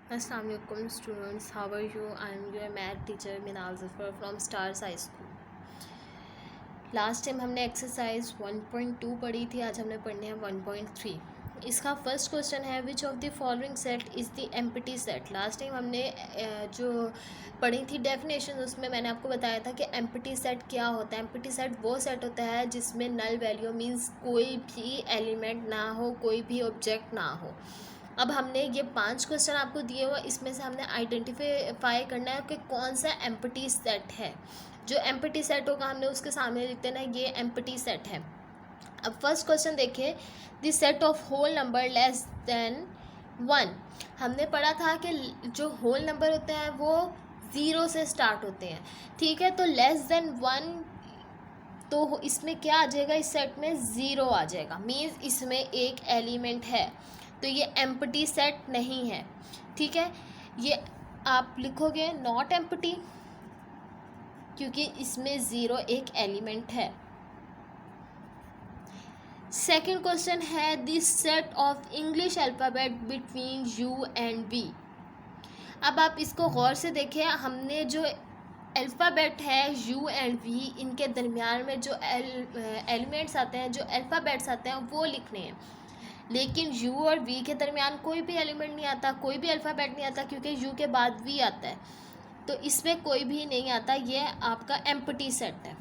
Assalamu alaikum students, how are you? I am your math teacher Minal Zafar from Stars High School. Last time हमने exercise 1.2 पढ़ी थी, आज हमने पढ़ने हैं 1.3. इसका फर्स्ट क्वेश्चन है which of the following set is the empty set. Last time हमने जो पढ़ी थी डेफिनेशन, उसमें मैंने आपको बताया था कि एम्प्टी सेट क्या होता है. एम्प्टी सेट वो सेट होता है जिसमें नल वैल्यू मीन्स कोई भी एलिमेंट ना हो, कोई भी ऑब्जेक्ट ना हो. अब हमने ये 5 क्वेश्चन आपको दिए हुए, इसमें से हमने आइडेंटिफाई करना है कि कौन सा एम्प्टी सेट है. जो एम्प्टी सेट होगा हमने उसके सामने लिख देना ये एम्प्टी सेट है. अब फर्स्ट क्वेश्चन देखिए, the set of whole number less than 1. हमने पढ़ा था कि जो होल नंबर होते हैं वो 0 से स्टार्ट होते हैं. ठीक है, तो लेस देन 1, तो इसमें क्या आ जाएगा, इस सेट में 0 आ जाएगा. मीन्स इसमें एक एलिमेंट है, तो ये एम्प्टी सेट नहीं है. ठीक है, ये आप लिखोगे नॉट एम्प्टी क्योंकि इसमें 0 एक एलिमेंट है. सेकंड क्वेश्चन है this set of English alphabet between U and V. अब आप इसको गौर से देखें, हमने जो अल्फ़ाबेट है यू एंड वी, इनके दरमियान में जो एलिमेंट्स आते हैं, जो अल्फ़ाबेट्स आते हैं वो लिखने हैं. लेकिन यू और वी के दरमियान कोई भी एलिमेंट नहीं आता, कोई भी अल्फ़ाबेट नहीं आता, क्योंकि यू के बाद वी आता है, तो इसमें कोई भी नहीं आता. ये आपका एम्प्टी सेट है.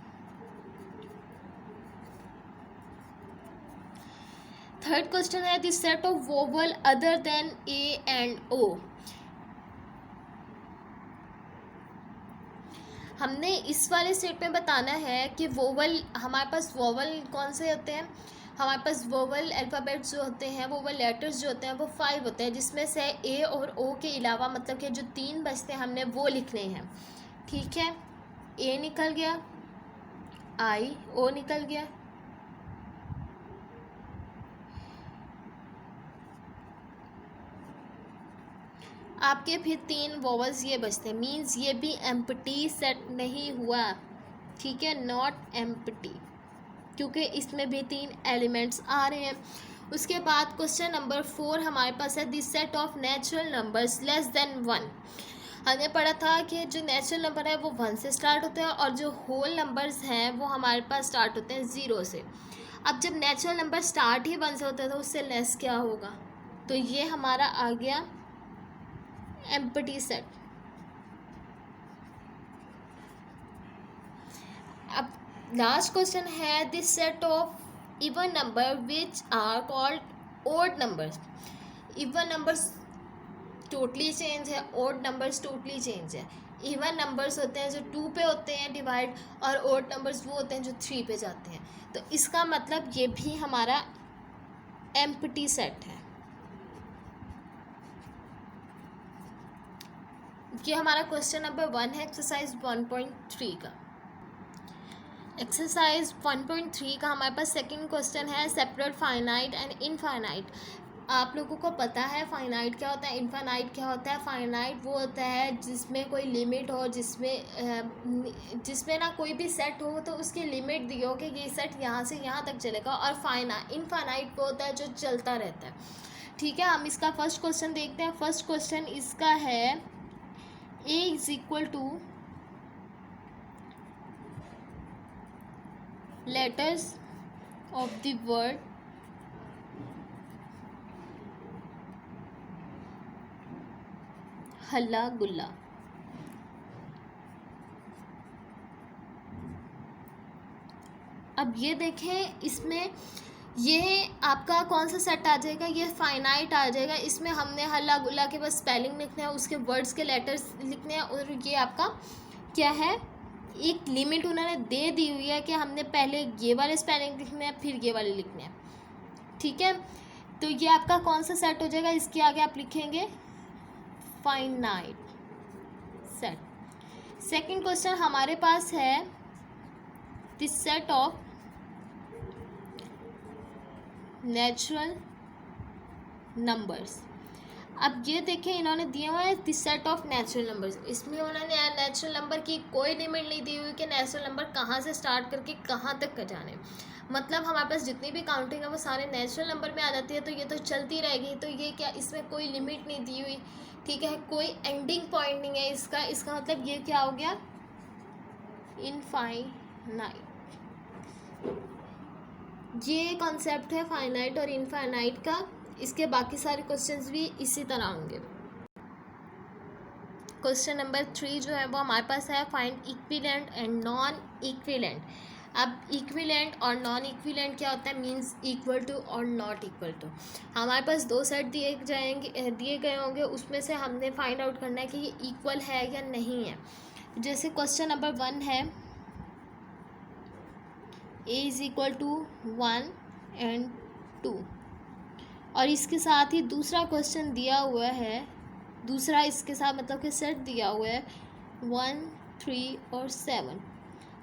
थर्ड क्वेश्चन है this set of vowel other than A and O. हमने इस वाले सेट में बताना है कि वोवल, हमारे पास वोवल कौन से होते हैं. हमारे पास वोवल अल्फ़ाबेट्स जो होते हैं, वोवल लेटर्स जो होते हैं वो 5 होते हैं, जिसमें से ए और ओ के अलावा मतलब कि जो 3 बचते हैं हमने वो लिखने हैं. ठीक है, ए निकल गया, आई, ओ निकल गया, आपके फिर 3 वोवल्स ये बचते हैं. मीन्स ये भी एम्प्टी सेट नहीं हुआ. ठीक है, नॉट एम्प्टी, क्योंकि इसमें भी 3 एलिमेंट्स आ रहे हैं. उसके बाद क्वेश्चन नंबर 4 हमारे पास है this set of natural numbers less than 1. हमने पढ़ा था कि जो नेचुरल नंबर है वो 1 से स्टार्ट होते हैं और जो होल नंबर्स हैं वो हमारे पास स्टार्ट होते हैं 0 से. अब जब नेचुरल नंबर स्टार्ट ही 1 से होता है तो उससे लेस क्या होगा, तो ये हमारा आ गया एम्प्टी सेट. अब लास्ट क्वेश्चन है this set of even number which are called odd numbers. Even numbers totally change है, ओड नंबर्स टोटली चेंज है. इवन नंबर्स होते हैं जो 2 पे होते हैं डिवाइड, और ओड नंबर्स वो होते हैं जो 3 पे जाते हैं. तो इसका मतलब ये भी हमारा एम्प्टी सेट है. ये हमारा क्वेश्चन नंबर 1 है एक्सरसाइज 1.3 का. एक्सरसाइज 1.3 का हमारे पास सेकंड क्वेश्चन है सेपरेट फाइनाइट एंड इनफाइनाइट. आप लोगों को पता है फाइनाइट क्या होता है, इनफाइनाइट क्या होता है. फाइनाइट वो होता है जिसमें कोई लिमिट हो, जिसमें ना कोई भी सेट हो तो उसकी लिमिट दी हो कि ये सेट यहाँ से यहाँ तक चलेगा. और इनफाइनाइट वो होता है जो चलता रहता है. ठीक है, हम इसका फर्स्ट क्वेश्चन देखते हैं. फर्स्ट क्वेश्चन इसका है a is equal to letters of the word हल्ला गुल्ला. अब ये देखें, इसमें ये आपका कौन सा सेट आ जाएगा, ये फाइनाइट आ जाएगा. इसमें हमने हल्ला गुल्ला के बस स्पेलिंग लिखना है, उसके वर्ड्स के लेटर्स लिखने हैं, और ये आपका क्या है, एक लिमिट उन्होंने दे दी हुई है कि हमने पहले ये वाले स्पेलिंग लिखने हैं फिर ये वाले लिखने हैं. ठीक है, तो ये आपका कौन सा सेट हो जाएगा, इसके आगे आप लिखेंगे फाइनाइट सेट. सेकंड क्वेश्चन हमारे पास है this set of natural numbers. अब ये देखें, इन्होंने दिया हुआ है this set of natural numbers. इसमें उन्होंने नेचुरल नंबर की कोई लिमिट नहीं दी हुई कि नेचुरल नंबर कहाँ से स्टार्ट करके कहाँ तक का जाने। मतलब हमारे पास जितनी भी काउंटिंग है वो सारे नेचुरल नंबर में आ जाती है, तो ये तो चलती रहेगी। तो ये क्या, इसमें कोई लिमिट नहीं दी हुई, ठीक है, कोई एंडिंग पॉइंट नहीं है इसका। इसका मतलब ये क्या हो गया, इनफाइनाइट। ये कॉन्सेप्ट है फाइनाइट और इनफाइनाइट का। इसके बाकी सारे क्वेश्चंस भी इसी तरह होंगे। क्वेश्चन नंबर 3 जो है वो हमारे पास है find equivalent and non equivalent. अब इक्विवेलेंट और नॉन इक्विवेलेंट क्या होता है, मींस इक्वल टू और नॉट इक्वल टू। हमारे पास 2 सेट दिए गए होंगे, उसमें से हमने फाइंड आउट करना है कि ये इक्वल है या नहीं है। जैसे क्वेश्चन नंबर 1 है a is equal to 1 and 2, और इसके साथ ही दूसरा क्वेश्चन दिया हुआ है, दूसरा इसके साथ मतलब कि सेट दिया हुआ है 1, 3 और 7।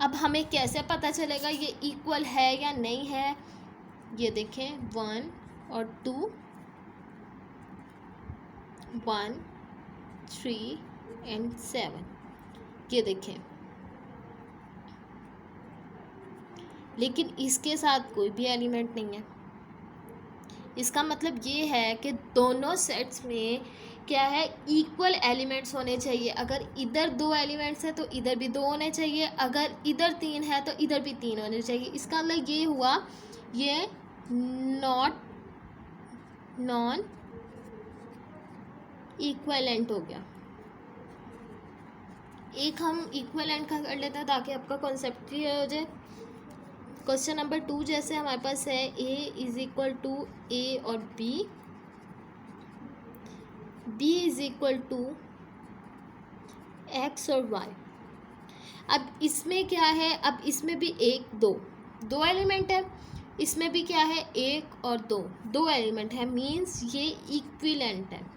अब हमें कैसे पता चलेगा ये इक्वल है या नहीं है। ये देखें 1 और 2, 1, 3 एंड 7, ये देखें। लेकिन इसके साथ कोई भी एलिमेंट नहीं है। इसका मतलब ये है कि दोनों सेट्स में क्या है, इक्वल एलिमेंट्स होने चाहिए। अगर इधर 2 एलिमेंट्स हैं तो इधर भी 2 होने चाहिए, अगर इधर 3 है तो इधर भी 3 होने चाहिए। इसका मतलब ये हुआ ये नॉन इक्विवेलेंट हो गया। एक हम इक्विवेलेंट का कर लेते हैं ताकि आपका कॉन्सेप्ट क्लियर हो जाए। क्वेश्चन नंबर 2 जैसे हमारे पास है a is equal to A और b is equal to x और y। अब इसमें क्या है, अब इसमें भी 1, 2 एलिमेंट है, इसमें भी क्या है 1 और 2 एलिमेंट है, मीन्स ये इक्विवेलेंट है।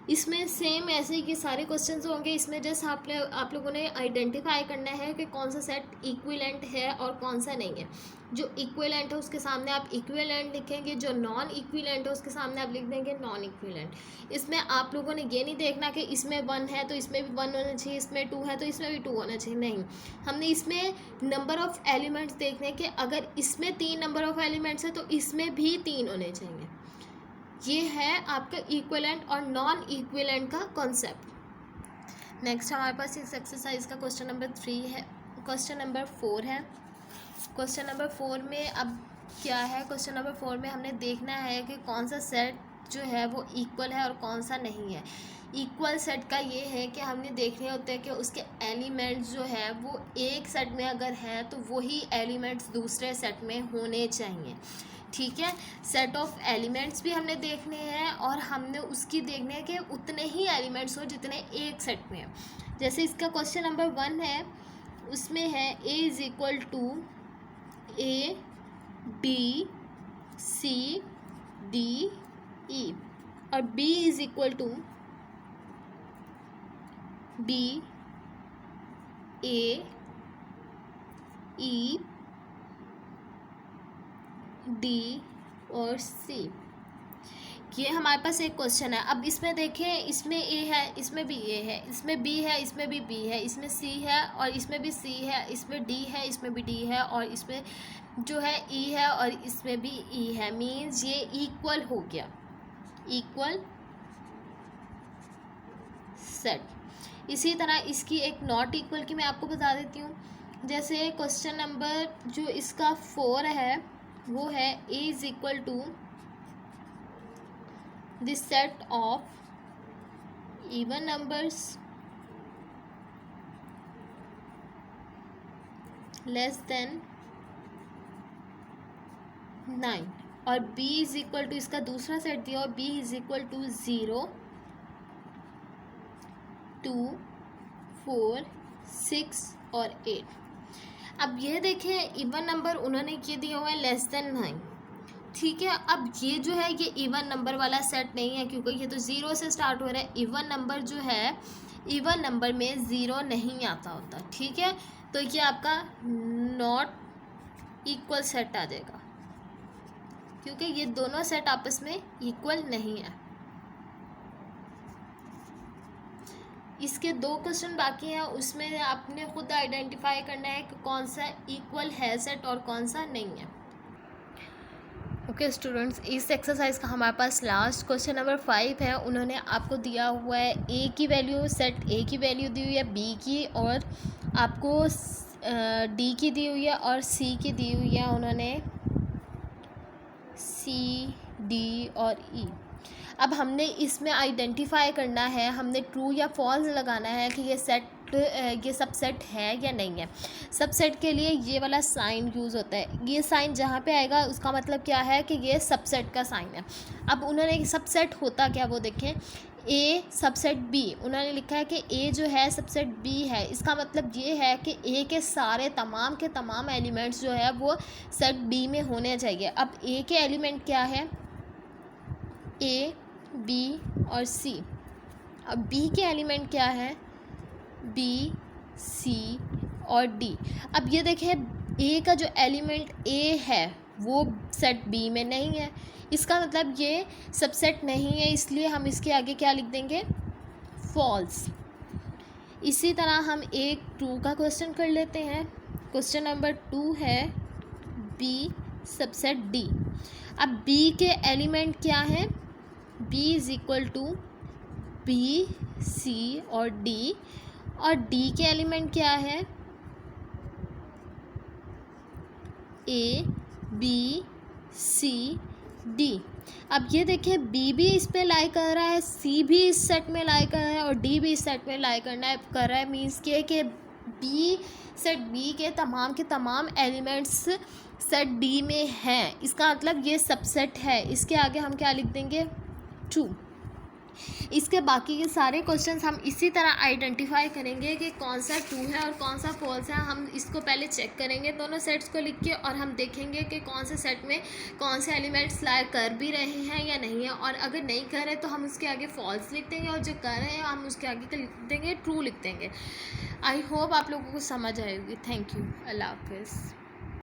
इसमें सेम ऐसे ही सारे क्वेश्चंस होंगे। इसमें जस्ट आप लोगों ने आइडेंटिफाई करना है कि कौन सा सेट इक्विवेलेंट है और कौन सा नहीं है। जो इक्विवेलेंट है उसके सामने आप इक्विवेलेंट लिखेंगे, जो नॉन इक्विवेलेंट है उसके सामने आप लिख देंगे नॉन इक्विवेलेंट। इसमें आप लोगों ने ये नहीं देखना कि इसमें 1 है तो इसमें भी 1 होना चाहिए, इसमें 2 है तो इसमें भी 2 होना चाहिए, नहीं। हमने इसमें नंबर ऑफ़ एलिमेंट्स देखने कि अगर इसमें 3 नंबर ऑफ़ एलिमेंट्स है तो इसमें भी 3 होने चाहिए। ये है आपका इक्विवेलेंट और नॉन इक्विवेलेंट का कॉन्सेप्ट। नेक्स्ट हमारे पास इस एक्सरसाइज का क्वेश्चन नंबर 3 है, क्वेश्चन नंबर 4 है। क्वेश्चन नंबर 4 में अब क्या है, क्वेश्चन नंबर 4 में हमने देखना है कि कौन सा सेट जो है वो इक्वल है और कौन सा नहीं है। इक्वल सेट का ये है कि हमने देखने होते हैं कि उसके एलिमेंट्स जो है वो एक सेट में अगर है तो वही एलिमेंट्स दूसरे सेट में होने चाहिए, ठीक है। सेट ऑफ एलिमेंट्स भी हमने देखने हैं और हमने उसकी देखने हैं कि उतने ही एलिमेंट्स हो जितने एक सेट में हैं। जैसे इसका क्वेश्चन नंबर 1 है, उसमें है a is equal to a b c d e और b is equal to b a e D और सी। ये हमारे पास एक क्वेश्चन है। अब इसमें देखें, इसमें ए है, इसमें भी ए है, इसमें बी है, इसमें भी बी है, इसमें सी है और इसमें भी सी है, इसमें डी है, इसमें भी डी है और इसमें जो है ई है और इसमें भी ई है, मीन्स ये इक्वल हो गया, इक्वल सेट। इसी तरह इसकी एक नॉट इक्वल की मैं आपको बता देती हूँ। जैसे क्वेश्चन नंबर जो इसका 4 है वो है a is equal to this set of even numbers less than 9 और b इज़ इक्वल टू इसका दूसरा सेट दिया और b इज़ इक्वल टू 0, 2, 4, 6 और 8। अब ये देखें इवन नंबर उन्होंने ये दिया हुआ है लेस देन 9, ठीक है। अब ये जो है ये इवन नंबर वाला सेट नहीं है क्योंकि ये तो 0 से स्टार्ट हो रहा है। इवन नंबर जो है, इवन नंबर में 0 नहीं आता होता, ठीक है। तो ये आपका नॉट इक्वल सेट आ जाएगा। क्योंकि ये दोनों सेट आपस में इक्वल नहीं है। इसके 2 क्वेश्चन बाकी हैं, उसमें आपने खुद आइडेंटिफाई करना है कि कौन सा इक्वल है सेट और कौन सा नहीं है। ओके स्टूडेंट्स, इस एक्सरसाइज का हमारे पास लास्ट क्वेश्चन नंबर 5 है। उन्होंने आपको दिया हुआ है ए की वैल्यू, सेट ए की वैल्यू दी हुई है, बी की, और आपको डी की दी हुई है और सी की दी हुई है उन्होंने सी, डी और ई। अब हमने इसमें आइडेंटिफाई करना है, हमने ट्रू या फॉल्स लगाना है कि ये सबसेट है या नहीं है। सबसेट के लिए ये वाला साइन यूज़ होता है। ये साइन जहाँ पे आएगा उसका मतलब क्या है कि ये सबसेट का साइन है। अब उन्होंने सबसेट होता क्या वो देखें, ए सबसेट बी, उन्होंने लिखा है कि ए जो है सबसेट बी है। इसका मतलब ये है कि ए के सारे तमाम के तमाम एलिमेंट्स जो है वो सेट बी में होने चाहिए। अब ए के एलिमेंट क्या है, ए, बी और सी। अब बी के एलिमेंट क्या है, बी, सी और डी। अब ये देखें, ए का जो एलिमेंट ए है वो सेट बी में नहीं है, इसका मतलब ये सबसेट नहीं है, इसलिए हम इसके आगे क्या लिख देंगे, फॉल्स। इसी तरह हम एक 2 का क्वेश्चन कर लेते हैं। क्वेश्चन नंबर 2 है बी सबसेट डी। अब बी के एलिमेंट क्या हैं, b is equal to B, C और डी, और d के एलिमेंट क्या है, a, b, c, d। अब ये देखिए b भी इस पे लाई कर रहा है, c भी इस सेट में लाई कर रहा है और d भी इस सेट में लाई कर रहा है। मीन्स कि b सेट b के तमाम एलिमेंट्स सेट d में हैं। इसका मतलब ये सबसेट है। इसके आगे हम क्या लिख देंगे, ट्रू। इसके बाकी के सारे क्वेश्चंस हम इसी तरह आइडेंटिफाई करेंगे कि कौन सा ट्रू है और कौन सा फॉल्स है। हम इसको पहले चेक करेंगे दोनों सेट्स को लिख के, और हम देखेंगे कि कौन से सेट में कौन से एलिमेंट्स लाई कर भी रहे हैं या नहीं है। और अगर नहीं कर रहे तो हम उसके आगे फॉल्स लिख देंगे, और जो कर रहे हैं हम उसके आगे लिख देंगे ट्रू लिख देंगे। आई होप आप लोगों को समझ आएगी। Thank you. अल्लाह हाफिज़।